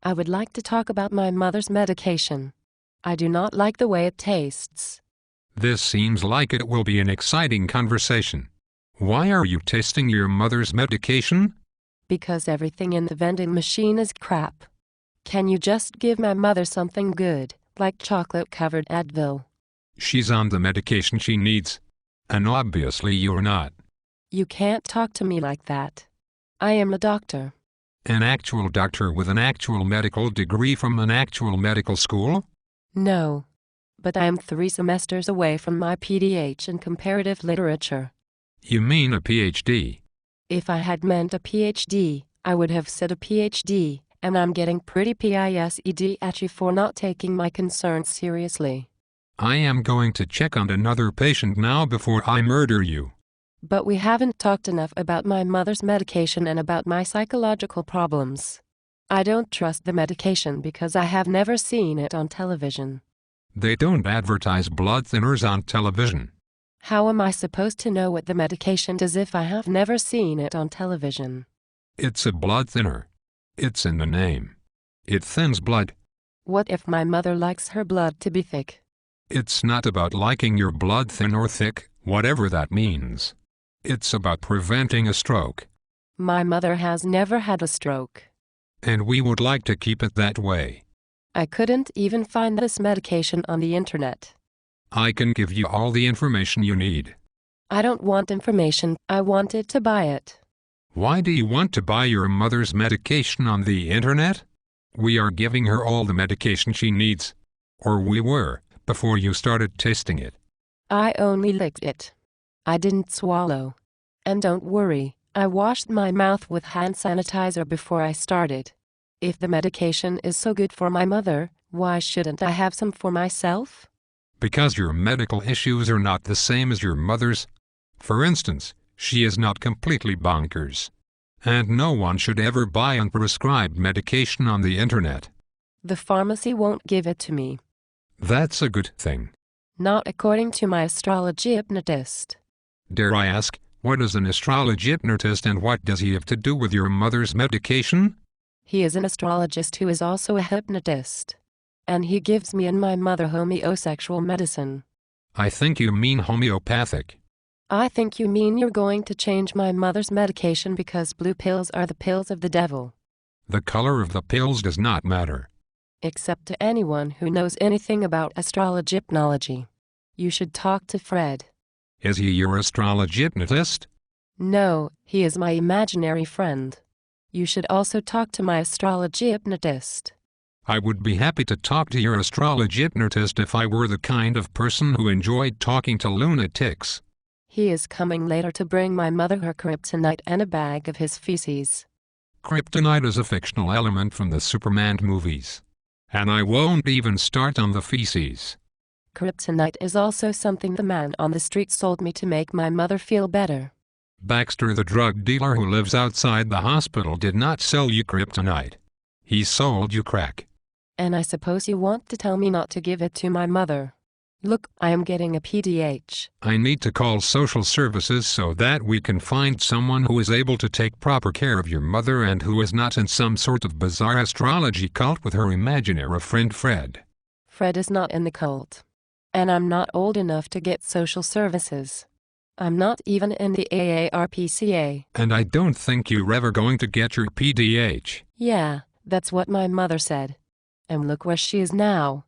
I would like to talk about my mother's medication. I do not like the way it tastes. This seems like it will be an exciting conversation. Why are you tasting your mother's medication? Because everything in the vending machine is crap. Can you just give my mother something good, like chocolate-covered Advil? She's on the medication she needs. And obviously you're not. You can't talk to me like that. I am a doctor. An actual doctor with an actual medical degree from an actual medical school? No. But I am 3 semesters away from my PDH in comparative literature. You mean a PhD? If I had meant a PhD, I would have said a PhD, and I'm getting pretty pissed at you for not taking my concerns seriously. I am going to check on another patient now before I murder you. But we haven't talked enough about my mother's medication and about my psychological problems. I don't trust the medication because I have never seen it on television. They don't advertise blood thinners on television. How am I supposed to know what the medication is if I have never seen it on television? It's a blood thinner. It's in the name. It thins blood. What if my mother likes her blood to be thick? It's not about liking your blood thin or thick, whatever that means. It's about preventing a stroke. My mother has never had a stroke. And we would like to keep it that way. I couldn't even find this medication on the internet. I can give you all the information you need. I don't want information, I wanted to buy it. Why do you want to buy your mother's medication on the internet? We are giving her all the medication she needs. Or we were, before you started tasting it. I only licked it. I didn't swallow. And don't worry, I washed my mouth with hand sanitizer before I started. If the medication is so good for my mother, why shouldn't I have some for myself? Because your medical issues are not the same as your mother's. For instance, she is not completely bonkers. And no one should ever buy unprescribed medication on the internet. The pharmacy won't give it to me. That's a good thing. Not according to my astrology hypnotist. Dare I ask, what is an astrology hypnotist and what does he have to do with your mother's medication? He is an astrologist who is also a hypnotist. And he gives me and my mother homosexual medicine. I think you mean homeopathic. I think you mean you're going to change my mother's medication because blue pills are the pills of the devil. The color of the pills does not matter. Except to anyone who knows anything about astrology hypnology. You should talk to Fred. Is he your astrology hypnotist? No, he is my imaginary friend. You should also talk to my astrology hypnotist. I would be happy to talk to your astrology hypnotist if I were the kind of person who enjoyed talking to lunatics. He is coming later to bring my mother her kryptonite and a bag of his feces. Kryptonite is a fictional element from the Superman movies. And I won't even start on the feces. Kryptonite is also something the man on the street sold me to make my mother feel better. Baxter, the drug dealer who lives outside the hospital, did not sell you kryptonite. He sold you crack. And I suppose you want to tell me not to give it to my mother. Look, I am getting a PDH. I need to call social services so that we can find someone who is able to take proper care of your mother and who is not in some sort of bizarre astrology cult with her imaginary friend Fred. Fred is not in the cult. And I'm not old enough to get social services. I'm not even in the AARPCA. And I don't think you're ever going to get your PDH. Yeah, that's what my mother said. And look where she is now.